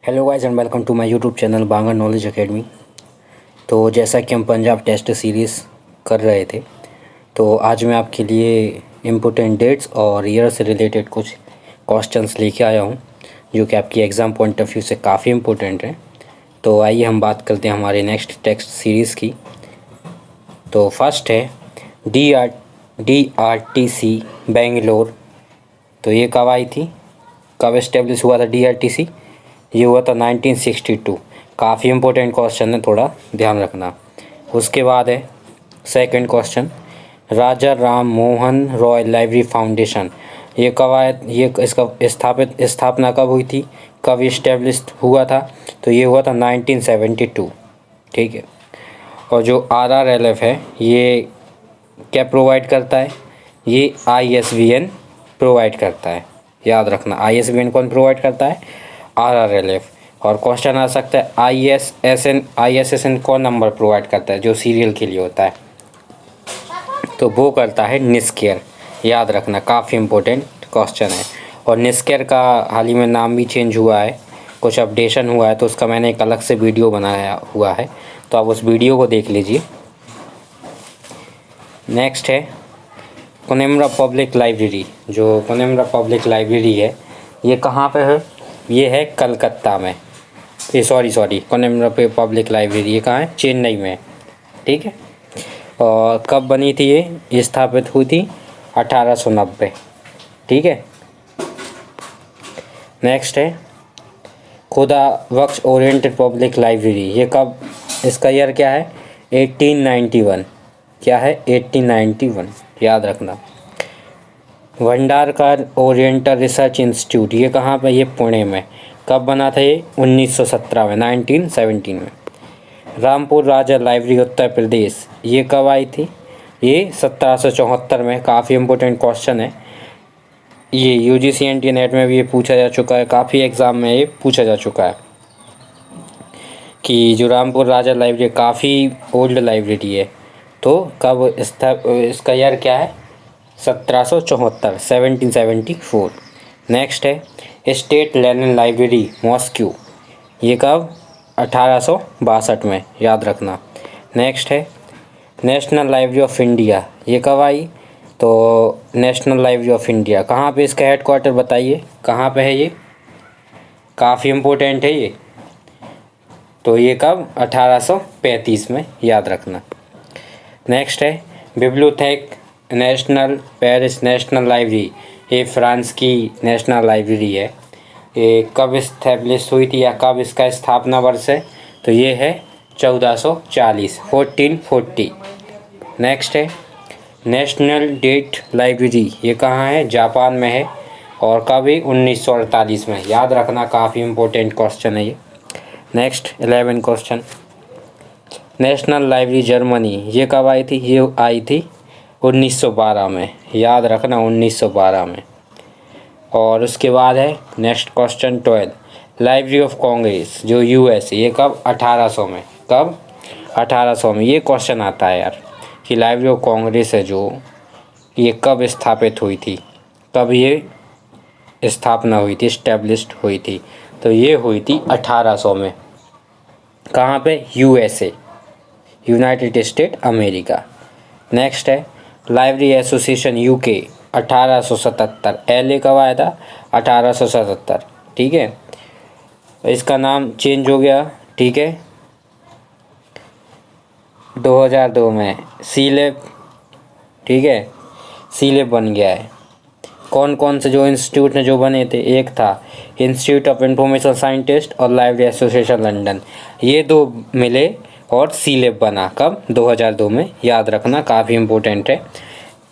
Hello guys and welcome to my YouTube channel Bangar knowledge academy. तो जैसा कि हम पंजाब टेस्ट सीरीज़ कर रहे थे, तो आज मैं आपके लिए इम्पोर्टेंट डेट्स और ईयर से रिलेटेड कुछ क्वेश्चंस लेके आया हूँ जो कि आपकी एग्ज़ाम पॉइंट ऑफ व्यू से काफ़ी इम्पोर्टेंट है। तो आइए हम बात करते हैं हमारे नेक्स्ट टेस्ट सीरीज़ की। तो फर्स्ट है DRTC बेंगलोर। तो ये कब आई थी, कब इस्टेब्लिश हुआ था DRTC? ये हुआ था 1962। काफ़ी इम्पोर्टेंट क्वेश्चन है, थोड़ा ध्यान रखना। उसके बाद है सेकंड क्वेश्चन, राजा राम मोहन रॉय लाइब्रेरी फाउंडेशन। ये कब आया, ये इसका स्थापना कब हुई थी, कब इस्टेब्लिश हुआ था? तो ये हुआ था 1972। ठीक है। और जो RRLF है ये क्या प्रोवाइड करता है? ये ISBN प्रोवाइड करता है, याद रखना। ISBN कौन प्रोवाइड करता है? RRLF। और क्वेश्चन आ सकता है ISSN कौन नंबर प्रोवाइड करता है जो सीरियल के लिए होता है? तो वो करता है निस्केयर, याद रखना। काफ़ी इम्पोर्टेंट क्वेश्चन है। और निस्केयर का हाल ही में नाम भी चेंज हुआ है, कुछ अपडेशन हुआ है, तो उसका मैंने एक अलग से वीडियो बनाया हुआ है, तो आप उस वीडियो को देख लीजिए। नेक्स्ट है कोनेम्रा पब्लिक लाइब्रेरी। जो कोनेम्रा पब्लिक लाइब्रेरी है ये कहाँ पे है? ये है कलकत्ता में। ये सॉरी कोनेम्रा पब्लिक लाइब्रेरी ये कहाँ है? चेन्नई में। ठीक है। और कब बनी थी ये स्थापित हुई थी? 1890। ठीक है। नेक्स्ट है खुदा बख्श ओरिएंटेड पब्लिक लाइब्रेरी। ये कब, इसका ईयर क्या है? 1891। क्या है? 1891, याद रखना। भंडारकर ओरिएंटल रिसर्च इंस्टीट्यूट ये कहाँ पे? ये पुणे में। कब बना था ये? 1917 में, 1917 में। रामपुर राजा लाइब्रेरी उत्तर प्रदेश ये कब आई थी? ये 1774 में। काफ़ी इम्पोर्टेंट क्वेश्चन है ये, UGC NT नेट में भी ये पूछा जा चुका है, काफ़ी एग्ज़ाम में ये पूछा जा चुका है कि जो रामपुर राजा लाइब्रेरी काफ़ी ओल्ड लाइब्रेरी है, तो कब इसका ईयर क्या है? 1774, 1774। नेक्स्ट है स्टेट लेनिन लाइब्रेरी मॉस्को। ये कब? 1862 में, याद रखना। नेक्स्ट है नेशनल लाइब्रेरी ऑफ इंडिया। ये कब आई? तो नेशनल लाइब्रेरी ऑफ इंडिया कहाँ पे, इसका हेडक्वार्टर बताइए कहाँ पे है? ये काफ़ी इम्पोर्टेंट है ये। तो ये कब? 1835 में, याद रखना। नेक्स्ट है बिब्लियोथेक नेशनल पेरिस नेशनल लाइब्रेरी। ये फ्रांस की नेशनल लाइब्रेरी है। ये कब इस्टेब्लिश हुई थी या कब इसका स्थापना वर्ष है? तो ये है 1440, 1440। नेक्स्ट है नेशनल डेट लाइब्रेरी। ये कहाँ है? जापान में है। और कब? 1948 में, याद रखना। काफ़ी इम्पोर्टेंट क्वेश्चन है ये। Next 11 question, national library Germany ये कब आई थी? ये आई थी 1912 में, याद रखना, 1912 में। और उसके बाद है next question 12, library of Congress जो US ये कब? 1800 में। कब? 1800 में। ये क्वेश्चन आता है यार कि लाइब्रेरी ऑफ कांग्रेस है जो, ये कब स्थापित हुई थी, कब ये स्थापना हुई थी, इस्टेब्लिश्ड हुई थी? तो ये हुई थी 1800 में। कहाँ पे? USA, United state America. Next है लाइब्रेरी एसोसिएशन UK 1877। LA कब आया था? 1877। ठीक है। इसका नाम चेंज हो गया, ठीक है, 2002 में सीलेब। ठीक है, सीलेब बन गया है। कौन कौन से जो इंस्टीट्यूट ने जो बने थे? एक था इंस्टीट्यूट ऑफ इंफॉर्मेशन साइंटिस्ट और लाइब्रेरी एसोसिएशन लंदन, ये दो मिले और सीलेब बना। कब? 2002 में, याद रखना। काफ़ी इम्पोर्टेंट है।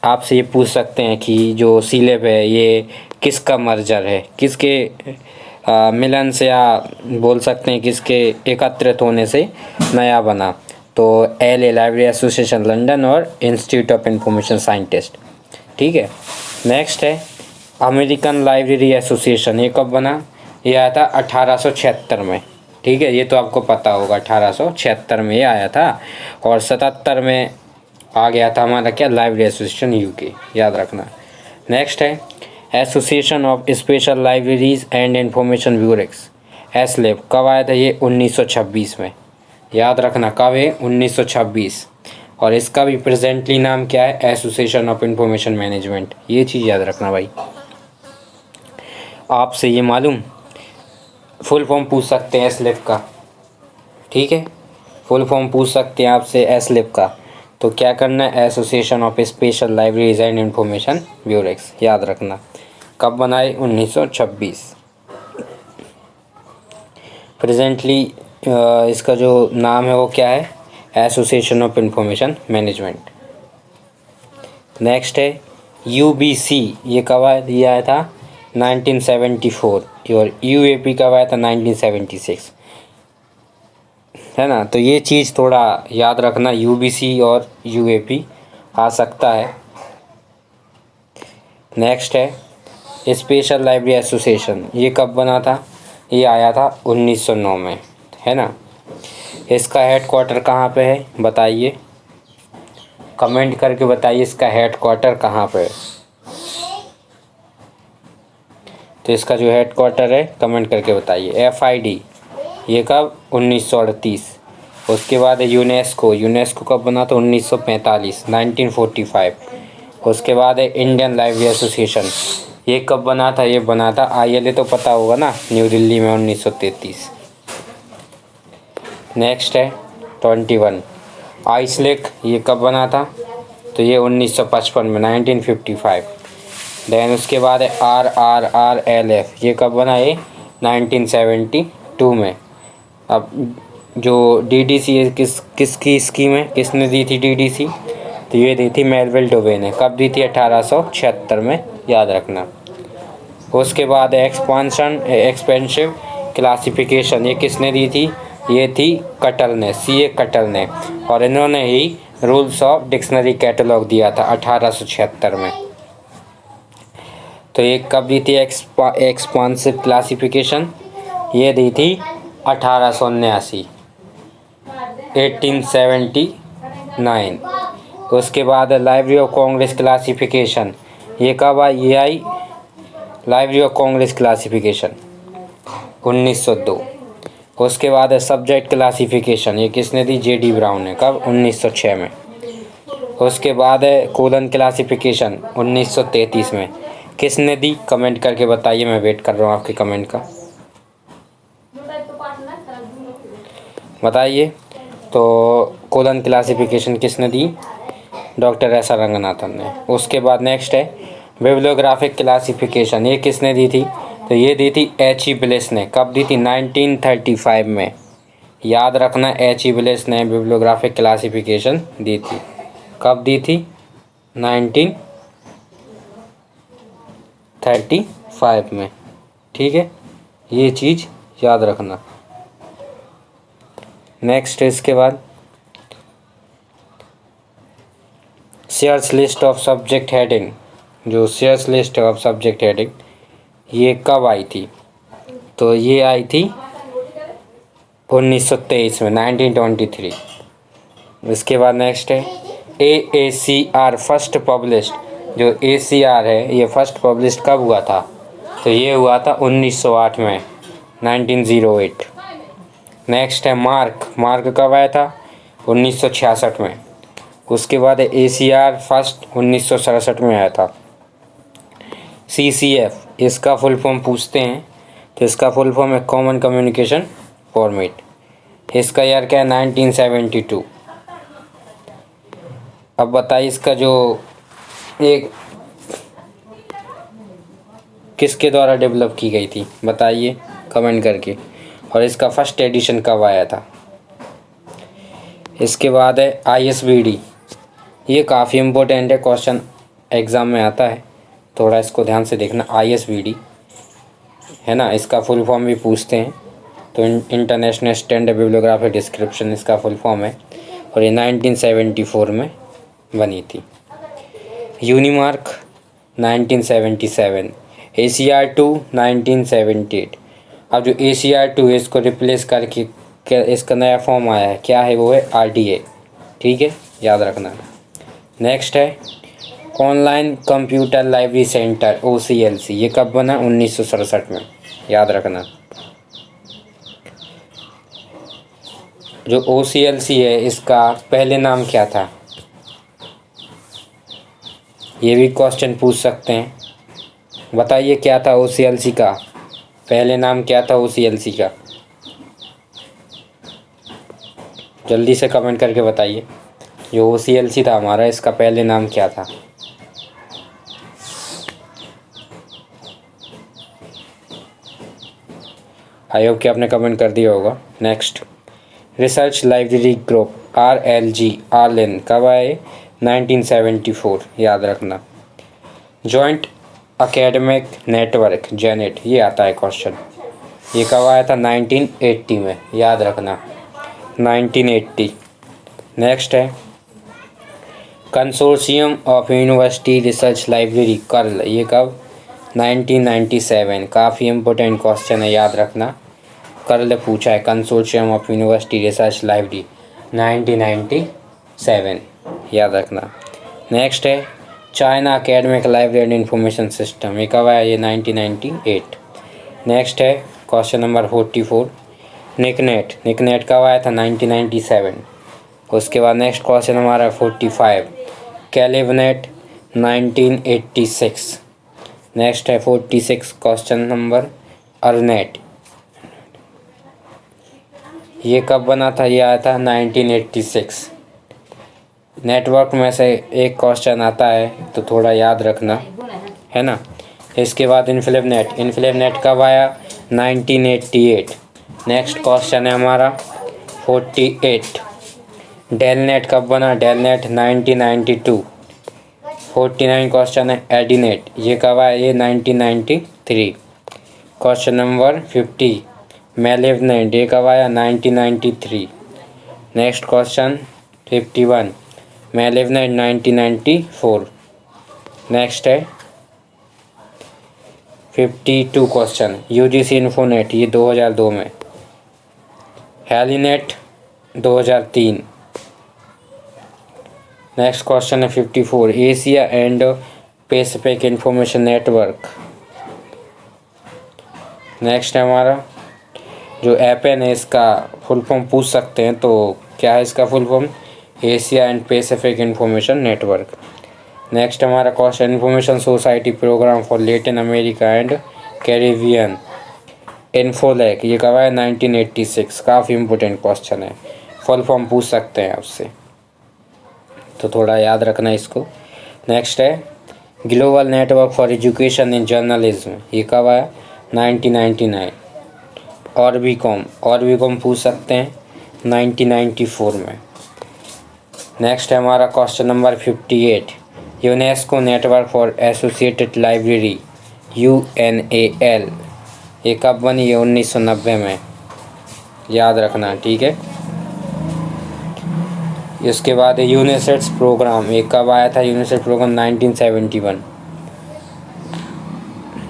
आपसे ये पूछ सकते हैं कि जो सीलेब है ये किसका मर्जर है, किसके मिलन से, या बोल सकते हैं किसके एकत्रित होने से नया बना? तो LA लाइब्रेरी एसोसिएशन लंदन और इंस्टीट्यूट ऑफ इंफॉर्मेशन साइंटिस्ट। ठीक है। नेक्स्ट है अमेरिकन लाइब्रेरी एसोसिएशन। ये कब बना? ये आया था 1876 में। ठीक है, ये तो आपको पता होगा, 1876 में ये आया था। और 77 में आ गया था हमारा क्या? लाइब्रेरी एसोसिएशन UK, याद रखना। नेक्स्ट है Association of Special Libraries and Information Bureaus. ASLIB कब आया था? ये 1926 में। याद रखना कब है? 1926। और इसका भी प्रेजेंटली नाम क्या है? Association of information management. ये चीज़ याद रखना भाई। आपसे ये मालूम, फुल फॉर्म पूछ सकते हैं एसलेब का, ठीक है, फुल फॉर्म पूछ सकते हैं आपसे एसलेब का। तो क्या करना है? Association of Special Libraries and Information Bureaus. याद रखना कब बनाए? 1926। प्रेजेंटली इसका जो नाम है वो क्या है? Association of information management. Next है यूबीसी। ये कब दिया था? 1974। और यूएपी कब आया था? 1976, है ना। तो ये चीज़ थोड़ा याद रखना, यूबीसी और यूएपी आ सकता है। नेक्स्ट है स्पेशल लाइब्रेरी एसोसिएशन। ये कब बना था? ये आया था 1909 में, है ना। इसका हेडक्वार्टर कहाँ पे है? बताइए, कमेंट करके बताइए इसका हेडक्वार्टर कहाँ पे है। तो इसका जो हेडक्वार्टर है कमेंट करके बताइए। एफआईडी ये कब? 1938। उसके बाद है यूनेस्को। यूनेस्को कब बना था? 1945, 1945। उसके बाद है इंडियन लाइब्रेरी एसोसिएशन। ये कब बना था? ये बना था आईएलए तो पता होगा ना, न्यू दिल्ली में, 1933। नेक्स्ट है 21 आइसलेक। ये कब बना था? तो ये 1955 में, 1955। देन उसके बाद है RRRLF। ये कब बना? ये 1972 में। अब जो DDC है किसकी स्कीम है? किसने दी थी DDC? तो ये दी थी मेलविल डुबे ने। कब दी थी? 1876 में। याद रखना। उसके बाद एक्सपांशन एक्सपेंसिव क्लासिफिकेशन। ये किसने दी थी? ये थी कटल ने, CA कटल ने। और इन्होंने ही रूल्स ऑफ डिक्शनरी कैटलॉग दिया था 1876 में। तो ये कब दी थी एक्सपांसिव क्लासिफिकेशन? ये दी थी 1879, 1879। उसके बाद लाइब्रेरी ऑफ कांग्रेस क्लासिफिकेशन। ये कब आई? ये आई लाइब्रेरी ऑफ कांग्रेस क्लासिफिकेशन 1902। उसके बाद है सब्जेक्ट क्लासिफिकेशन। ये किसने दी? JD ब्राउन ने। कब? 1906 में। उसके बाद है कोलन क्लासिफिकेशन 1933 में। किसने दी? कमेंट करके बताइए, मैं वेट कर रहा हूँ आपके कमेंट का। बताइए तो कोलन क्लासिफिकेशन किसने दी? डॉक्टर एस आर रंगनाथन ने। उसके बाद नेक्स्ट है बिब्लियोग्राफिक क्लासिफिकेशन। ये किसने दी थी? तो ये दी थी H.E. ब्लेस ने। कब दी थी? 1935 में। याद रखना, H.E. ब्लेस ने बिब्लियोग्राफिक क्लासिफिकेशन दी थी। कब दी थी? 1935 में, ठीक है। ये चीज़ याद रखना। नेक्स्ट इसके बाद Sears List of Subject Heading. जो Sears List of Subject Heading ये कब आई थी? तो ये आई थी 1923 में, 1923। इसके बाद नेक्स्ट है AACR फर्स्ट पब्लिश्ड। जो ACR है ये फर्स्ट पब्लिश्ड कब हुआ था? तो ये हुआ था 1908 में, 1908। नेक्स्ट है मार्क कब आया था? 1966 में। उसके बाद है ACR फर्स्ट 1967 में आया था। CCF इसका फुल फॉर्म पूछते हैं, तो इसका फुल फॉर्म है कॉमन कम्युनिकेशन फॉर्मेट। इसका ईयर क्या है? 1972। अब बताइए इसका जो एक किसके द्वारा डेवलप की गई थी? बताइए कमेंट करके। और इसका फर्स्ट एडिशन कब आया था? इसके बाद है ISBD। ये काफ़ी इम्पोर्टेंट है, क्वेश्चन एग्ज़ाम में आता है, थोड़ा इसको ध्यान से देखना। ISBD है ना, इसका फुल फॉर्म भी पूछते हैं। तो इंटरनेशनल स्टैंडर्ड बिब्लियोग्राफिक डिस्क्रिप्शन इसका फुल फॉर्म है। और ये 1974 में बनी थी। यूनिमार्क 1977, ACR2 1978। अब जो ACR2 है इसको रिप्लेस करके इसका नया फॉर्म आया है, क्या है वो? है RDA, ठीक है, याद रखना। नेक्स्ट है online computer library centre OCLC। ये कब बना? 1967 में, याद रखना। जो OCLC है इसका पहले नाम क्या था? ये भी क्वेश्चन पूछ सकते हैं। बताइए क्या था OCLC का पहले नाम, क्या था OCLC का? जल्दी से कमेंट करके बताइए। जो OCLC था हमारा, इसका पहले नाम क्या था? आई होप कि आपने कमेंट कर दिया होगा। Next, research library group RLG Arlene कब आए? 1974, याद रखना। जॉइंट एकेडमिक नेटवर्क जेनेट, ये आता है क्वेश्चन, ये कब आया था? 1980 में, याद रखना 1980। नेक्स्ट है consortium of university research library curl, ये कब? 1997। काफ़ी इम्पोर्टेंट क्वेश्चन है, याद रखना। कर्ल पूछा है, consortium of university research library 1997, याद रखना। नेक्स्ट है China academic library and information system, ये कब आया? ये 1998। नेक्स्ट है क्वेश्चन नंबर 44, निकनेट, निकनेट कब आया था? 1997। उसके बाद नेक्स्ट क्वेश्चन हमारा 45, कैलिवनेट 1986। नेक्स्ट है 46 क्वेश्चन नंबर, अर्नेट, ये कब बना था? ये आया था 1986। नेटवर्क में से एक क्वेश्चन आता है तो थोड़ा याद रखना, है ना। इसके बाद इन्फ्लेवनेट, इन्फ्लेवनेट कब आया? 1988। नेक्स्ट क्वेश्चन है हमारा 48, डेलनेट कब बना? डेलनेट 1992। 49 क्वेश्चन है एडीनेट, ये कब आया? ये 1993। क्वेश्चन नंबर 50, मेलिवनेट, ये कब आया? 1993। Next question 51, मेलिवनेट 1994। नेक्स्ट है 52 क्वेश्चन, यूजीसी इन्फोनेट, ये 2002 में। हेलीनेट 2003। नेक्स्ट क्वेश्चन है 54, Asia and Pacific Information Network. Next है हमारा जो एपेन है, इसका फुल फॉर्म पूछ सकते हैं, तो क्या है इसका full form? Asia and Pacific Information Network. Next हमारा question, Information Society Programme for Latin America and Caribbean, INFOLAC, ये कब है? 1986। काफ़ी इम्पोर्टेंट क्वेश्चन है, फुल फॉर्म पूछ सकते हैं आपसे, तो थोड़ा याद रखना इसको। नेक्स्ट है global network for education in journalism, ये कब आया? 1999। ऑर्बिकॉम पूछ सकते हैं 1994 में। नेक्स्ट है हमारा question number 58, UNESCO network for associated library UNAL, ये कब बनी? ये 1990 में, याद रखना, ठीक है। इसके बाद है यूनिसेट्स प्रोग्राम, ये कब आया था? यूनिसेट प्रोग्राम 1971।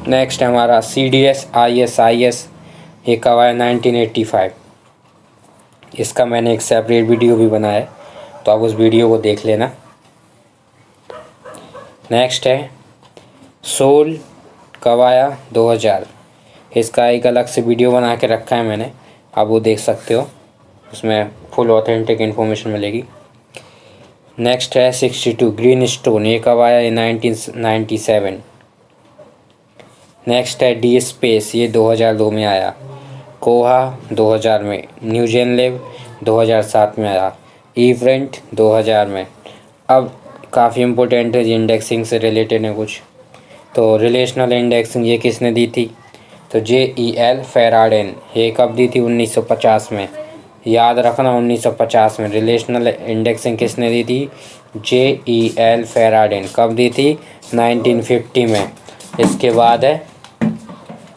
नेक्स्ट है हमारा CDS ISIS, ये कब आया? 1985। इसका मैंने एक सेपरेट वीडियो भी बनाया है, तो आप उस वीडियो को देख लेना। नेक्स्ट है सोल, कब आया? 2000। इसका एक अलग से वीडियो बना के रखा है मैंने, आप वो देख सकते हो, उसमें फुल ऑथेंटिक इन्फॉर्मेशन मिलेगी। नेक्स्ट है 62, ग्रीन स्टोन, ये कब आया? ये 1997। नेक्स्ट है डी स्पेस, ये 2002 में आया। कोहा 2000 में, न्यूजेनलेव 2007 में आया। इवेंट 2000 में। अब काफ़ी इम्पोर्टेंट है, इंडेक्सिंग से रिलेटेड है कुछ, तो रिलेशनल इंडेक्सिंग ये किसने दी थी? तो JEL फेराडेन, ये कब दी थी? 1950 में, याद रखना 1950 में। रिलेशनल इंडेक्सिंग किसने दी थी? JEL फेराडेन। कब दी थी? 1950 में। इसके बाद है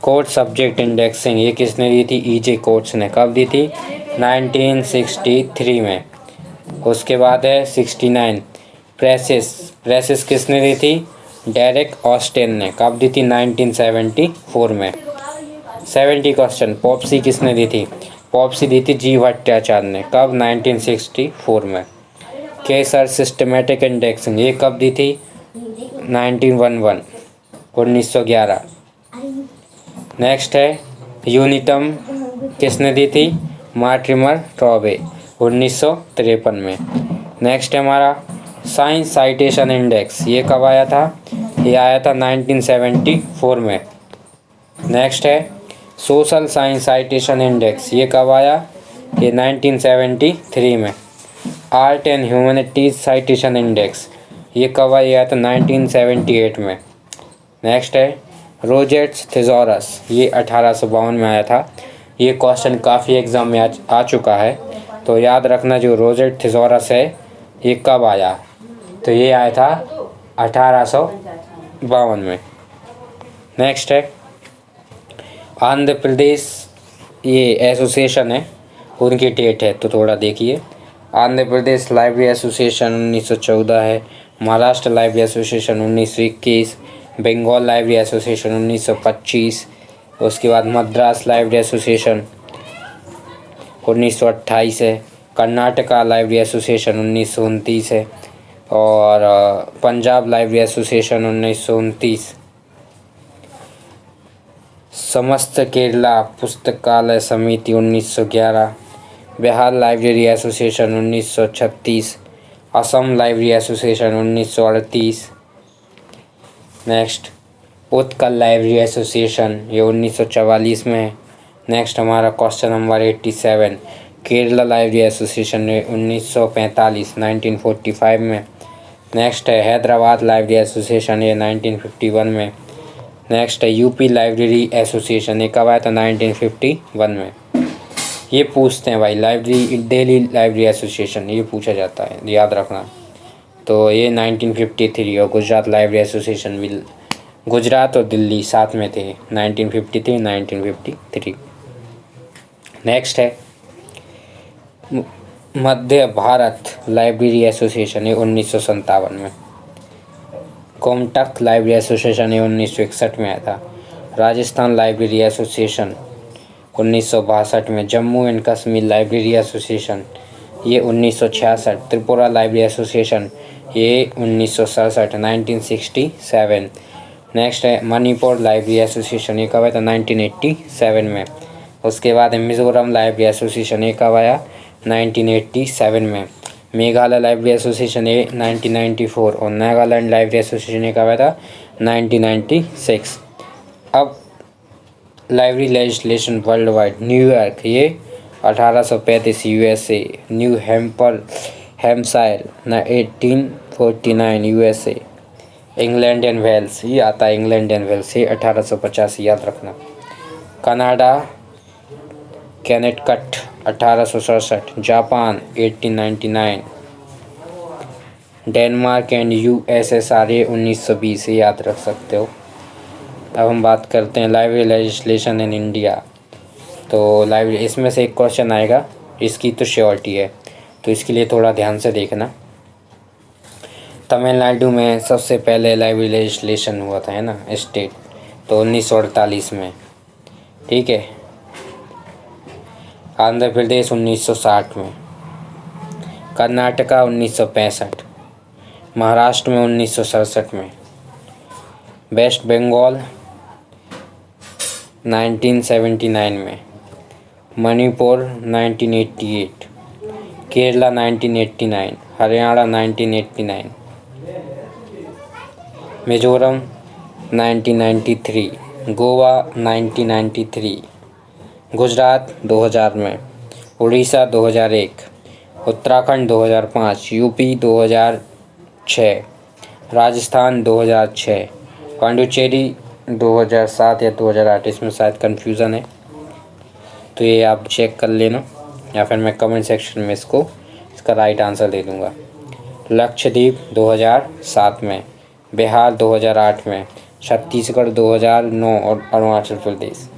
कोड सब्जेक्ट इंडेक्सिंग, ये किसने दी थी? EJ कोट्स ने। कब दी थी? 1963 में। उसके बाद है 69 प्रेसिस किसने दी थी? डेरेक ऑस्टेन ने। कब दी थी? 1974 में। 70 क्वेश्चन, पॉप्सी किसने दी थी? पॉप्सी दी थी G भट्टाचार्य ने। कब? 1964 में। केसर सिस्टमेटिक इंडेक्सिंग, ये कब दी थी? 1911। नेक्स्ट है यूनिटम, किसने दी थी? मार्टिमर टॉबे। 1953 में। नेक्स्ट है हमारा साइंस साइटेशन इंडेक्स, ये कब आया था? ये आया था 1974 में। नेक्स्ट है सोशल साइंस साइटेशन इंडेक्स, ये कब आया? ये 1973 में। Art and humanities citation index, ये कब आया था? 1978 में। नेक्स्ट है रोजेट्स थिजोरस, ये 1852 में आया था। ये क्वेश्चन काफ़ी एग्ज़ाम में आ चुका है, तो याद रखना जो रोजेट थिजोरस है ये कब आया? तो ये आया था 1852 में। नेक्स्ट है आंध्र प्रदेश, ये एसोसिएशन है, उनकी डेट है तो थोड़ा देखिए। आंध्र प्रदेश लाइब्रेरी एसोसिएशन 1914 है। Maharashtra library association 1921। Bengal library association 1925। उसके बाद मद्रास लाइब्रेरी एसोसिएशन 1928 है। कर्नाटका लाइब्रेरी एसोसिएशन 1929 है। और पंजाब लाइब्रेरी एसोसिएशन 1929। समस्त केरला पुस्तकालय समिति 1911। Bihar library association 1936। Assam library association 1938। Next Utkal library association, ये 1944 में है। नेक्स्ट हमारा question number 87, Kerala library association 1945 1945 में। नेक्स्ट है हैदराबाद लाइब्रेरी एसोसिएशन, ये 1951 में। नेक्स्ट है यूपी लाइब्रेरी एसोसिएशन, ये कब आया था? 1951 में। ये पूछते हैं भाई लाइब्रेरी दिल्ली लाइब्रेरी एसोसिएशन, ये पूछा जाता है, याद रखना। तो ये 1953। और गुजरात लाइब्रेरी एसोसिएशन भी, गुजरात और दिल्ली साथ में थे 1953 1953। नेक्स्ट है मध्य भारत लाइब्रेरी एसोसिएशन, ये 1957 में। कोमटक लाइब्रेरी एसोसिएशन ये 1961 में आया था। राजस्थान लाइब्रेरी एसोसिएशन 1962 में। Jammu and Kashmir library association ये 1966। त्रिपुरा लाइब्रेरी एसोसिएशन ये 1967 1967। नेक्स्ट है मणिपुर लाइब्रेरी एसोसिएशन, ये कब आया था? 1987 में। उसके बाद मिज़ोरम लाइब्रेरी एसोसिएशन, ये कब आया? 1987 में। मेघालय लाइब्रेरी एसोसिएशन ये 1994। और नागालैंड लाइब्रेरी एसोसिएशन ये कब आया था? 1996। अब library legislation worldwide, New York ये 1835 USA. New Hampshire 1849 USA. England and Wales, ये आता है इंग्लैंड एंड वेल्स, ये 1850, याद रखना। Canada Connecticut 1867। Japan 1899। Denmark and USSR ये 1920, याद रख सकते हो। अब हम बात करते हैं लाइब्रेरी लेजिस्लेशन इन इंडिया। तो लाइब्रेरी, इसमें से एक क्वेश्चन आएगा, इसकी तो श्योरिटी है, तो इसके लिए थोड़ा ध्यान से देखना। तमिलनाडु में सबसे पहले लाइब्रेरी लेजिस्लेशन हुआ था, है ना, स्टेट, तो 1948 में। ठीक है। आंध्र प्रदेश 1960 में। कर्नाटका 1965। महाराष्ट्र में 1967 में। वेस्ट बंगाल 1979 में। मणिपुर 1988। केरला 1989। हरियाणा 1989। मिजोरम 1993। गोवा 1993। गुजरात 2000 में। उड़ीसा 2001। उत्तराखंड 2005। यूपी 2006। राजस्थान 2006। पांडिचेरी 2007 या 2008, इसमें शायद कन्फ्यूज़न है, तो ये आप चेक कर लेना, या फिर मैं कमेंट सेक्शन में इसका राइट आंसर दे दूँगा। लक्षद्वीप 2007 में। बिहार 2008 में। छत्तीसगढ़ 2009 और अरुणाचल प्रदेश।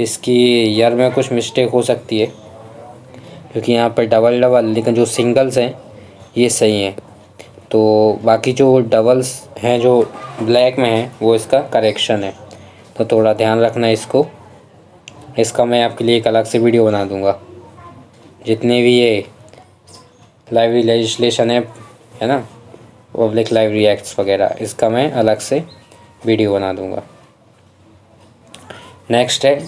इसकी ईयर में कुछ मिस्टेक हो सकती है, क्योंकि यहाँ पर डबल, लेकिन जो सिंगल्स हैं ये सही हैं, तो बाकी जो डबल्स हैं जो ब्लैक में हैं वो इसका करेक्शन है, तो थोड़ा ध्यान रखना इसको। इसका मैं आपके लिए एक अलग से वीडियो बना दूँगा। जितने भी ये लाइब्रेरी लेजिस्लेशन है ना, पब्लिक लाइब्रेरी एक्ट्स वगैरह, इसका मैं अलग से वीडियो बना दूँगा। नेक्स्ट है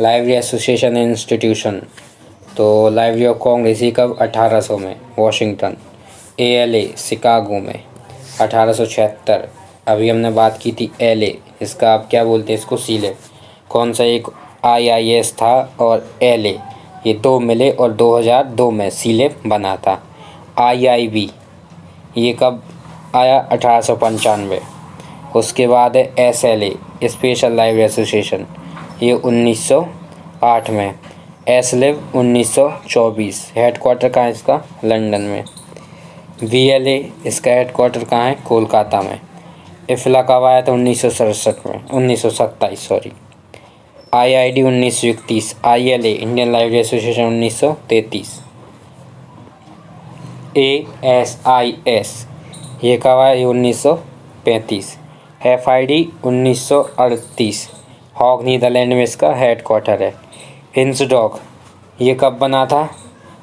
लाइब्रेरी एसोसिएशन इंस्टीट्यूशन। तो लाइब्रेरी ऑफ कांग्रेस ये कब 1800 में वॉशिंगटन। ALA शिकागो में 1876। अभी हमने बात की थी LA, इसका आप क्या बोलते हैं इसको सीलेट। कौन सा एक IIS था और LA ये दो मिले और 2002 में सीलेट बना था। IIB ये कब आया 1895। उसके बाद है SLA स्पेशल लाइब्रेरी एसोसिएशन ये 1908 में। SLIV 1924। हेडक्वार्टर कहाँ है इसका? लंदन में। VLA इसका हेडक्वार्टर कहाँ है? कोलकाता में। IFLA कब आया था? 1967 में, 1927 sorry. IID 1931। ILA Indian library association 1933। ASIS ये कब आया? 1935। FID 1938। हॉग नीदरलैंड में इसका हेडक्वार्टर है। इंसडॉक ये कब बना था?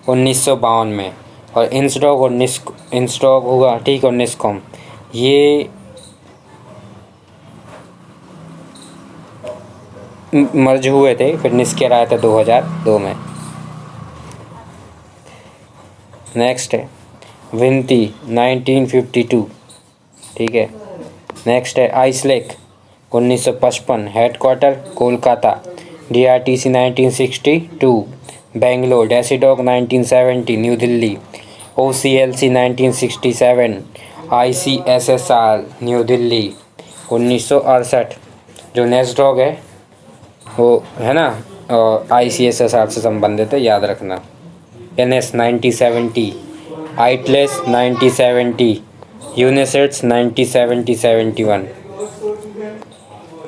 1952 में। और इंसडॉक होगा ठीक, और निस्कॉम ये मर्ज हुए थे, फिर निस्केर आया था 2002 में। नेक्स्ट है विनती 1952, ठीक है। नेक्स्ट है IASLIC 1955, headquarter Kolkata. DRTC 1962 Bangalore. DESIDOC 1970 New Delhi. OCLC 1967 ICSSR New Delhi. 1968 जो नेस्डॉग है वो है ना, और ICSSR से संबंधित है, याद रखना। NS 1970, आइटलेस 1970, यूनिसेट्स 1970-71,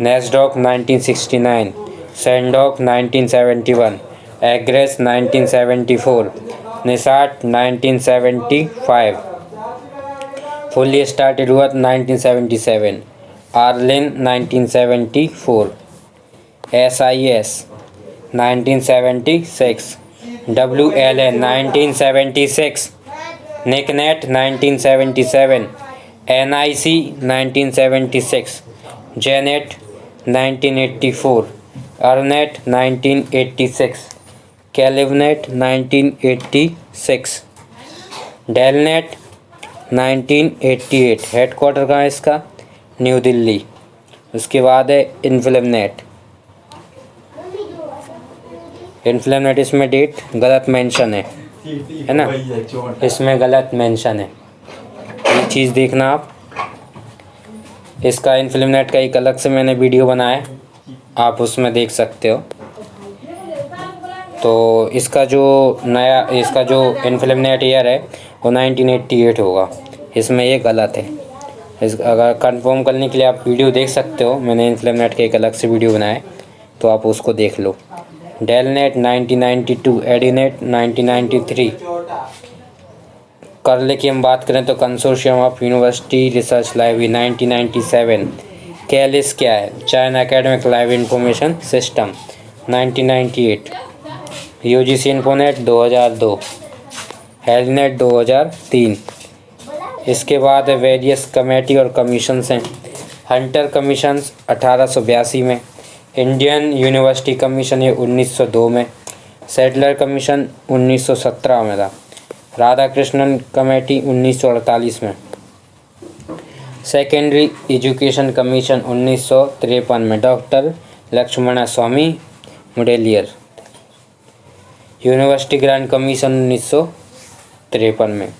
नेस्डॉक 1969, सैंडॉक 1971, एग्रेस 1974, निसाट 1975, फुल्ली स्टार्टेड हुआ 1977, Arlene 1974, SIS 1976, WLN 1976, NICNET 1977, NIC 1976, Janet 1984, ornate 1986, कैलिवनेट 1986, DELNET 1988। Headquarter कहाँ है इसका? न्यू दिल्ली। उसके बाद है इन्फ्लेमनेट। इन्फ्लेमनेट इसमें डेट गलत मेंशन है ना, इसमें गलत मेंशन है, ये चीज़ देखना आप। इसका इन्फ्लेमनेट का एक अलग से मैंने वीडियो बनाया है, आप उसमें देख सकते हो। तो इसका जो इन्फ्लेमनेट ईयर है वो 1988 होगा, इसमें ये गलत है। अगर कंफर्म करने के लिए आप वीडियो देख सकते हो, मैंने इन्फ्लेमनेट का एक अलग से वीडियो बनाया है, तो आप उसको देख लो। डेलनेट 1992, एडीनेट 1993। करले की हम बात करें तो consortium of university research library 1997। Kallis क्या है? China academic library information system 1998। UGC इन्फोनेट 2002, हेल्थनेट 2003। इसके बाद वेरियस कमेटी और कमीशंस हैं। हंटर कमीशंस 1882 में, इंडियन यूनिवर्सिटी कमीशन ये 1902 में, सेटलर कमीशन 1917 में था, राधाकृष्णन कमेटी 1948 में, सेकेंडरी एजुकेशन कमीशन 1953 में, डॉक्टर लक्ष्मण स्वामी मुडेलियर, यूनिवर्सिटी ग्रांट कमीशन 1953 में,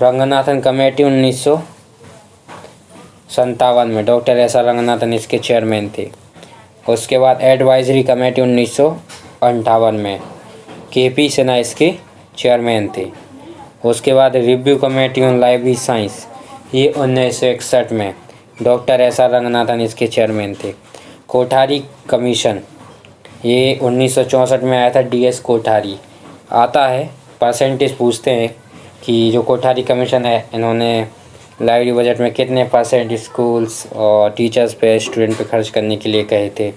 रंगनाथन कमेटी 1957 में, डॉक्टर एस आर रंगनाथन इसके चेयरमैन थे। उसके बाद एडवाइजरी कमेटी 1958 में, KP सिन्हा इसके चेयरमैन थे। उसके बाद review committee on library science ये 1961 में, डॉक्टर एस आर रंगनाथन इसके चेयरमैन थे। कोठारी कमीशन ये 1964 में आया था, DS कोठारी आता है, परसेंटेज पूछते हैं कि जो कोठारी कमीशन है इन्होंने लाइब्रेरी बजट में कितने परसेंट स्कूल्स और टीचर्स पे, स्टूडेंट पे खर्च करने के लिए कहे थे,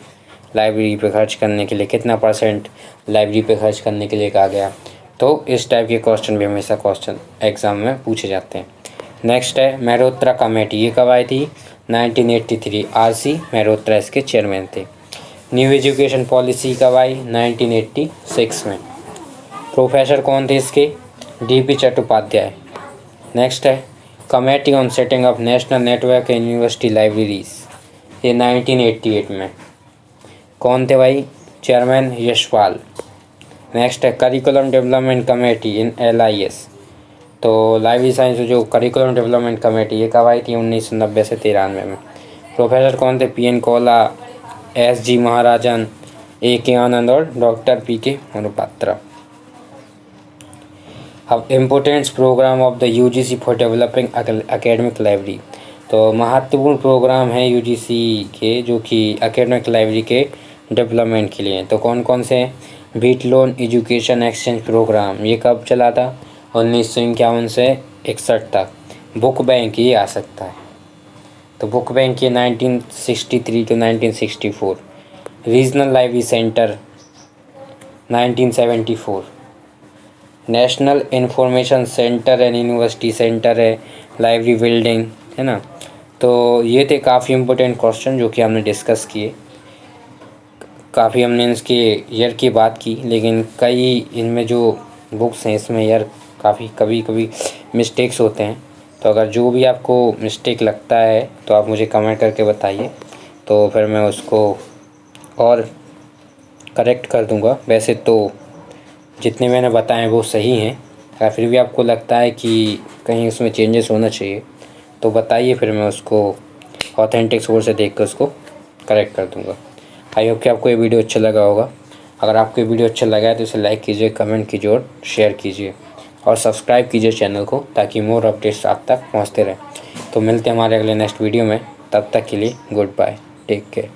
लाइब्रेरी पे खर्च करने के लिए कितना परसेंट लाइब्रेरी पे खर्च करने के लिए कहा गया। तो इस टाइप के क्वेश्चन भी हमेशा क्वेश्चन एग्ज़ाम में पूछे जाते हैं। नेक्स्ट है मेहरोत्रा कमेटी, ये कब आई थी? 1983। RC मेहरोत्रा इसके चेयरमैन थे। न्यू एजुकेशन पॉलिसी कब आई? 1986 में। प्रोफेसर कौन थे इसके? DP चट्टोपाध्याय। नेक्स्ट है committee on setting of national network in university libraries, ये 1988 में। कौन थे भाई? चेयरमैन यशपाल। नेक्स्ट है करिकुलम डेवलपमेंट कमेटी इन LIS, तो लाइब्रेरी साइंस जो करिकुलम डेवलपमेंट कमेटी ये कब आई थी? 1990 से 93 में। प्रोफेसर कौन थे? PN Kaula, SG Maharajan, AK Anand और डॉक्टर PK मोहपात्रा। अब importance program of the UGC for developing academic library, तो महत्वपूर्ण प्रोग्राम है UGC के जो कि एकेडमिक लाइब्रेरी के डेवलपमेंट के लिए। तो कौन कौन से हैं? बीट लोन एजुकेशन एक्सचेंज प्रोग्राम, ये कब चला था? 1951 से 61 तक। बुक बैंक ये आ सकता है, तो बुक बैंक ये 1963 to 1964। Regional library centre 1974। National information centre and university centre है, लाइब्रेरी बिल्डिंग है ना। तो ये थे काफ़ी इम्पोर्टेंट क्वेश्चन जो कि हमने डिस्कस किए। काफ़ी हमने इसके ईयर की बात की, लेकिन कई इनमें जो बुक्स हैं इसमें ईयर काफ़ी कभी कभी मिस्टेक्स होते हैं। तो अगर जो भी आपको मिस्टेक लगता है तो आप मुझे कमेंट करके बताइए, तो फिर मैं उसको और करेक्ट कर दूंगा। वैसे तो जितने मैंने बताए वो सही हैं, अगर फिर भी आपको लगता है कि कहीं उसमें चेंजेस होना चाहिए तो बताइए, फिर मैं उसको ऑथेंटिक सोर्स से देख कर उसको करेक्ट कर दूंगा। आई होप कि आपको ये वीडियो अच्छा लगा होगा। अगर आपको ये वीडियो अच्छा लगा है तो इसे लाइक कीजिए, कमेंट कीजिए और शेयर कीजिए और सब्सक्राइब कीजिए चैनल को, ताकि मोर अपडेट्स आप तक पहुँचते रहें। तो मिलते हैं हमारे अगले नेक्स्ट वीडियो में, तब तक के लिए गुड बाय, टेक केयर।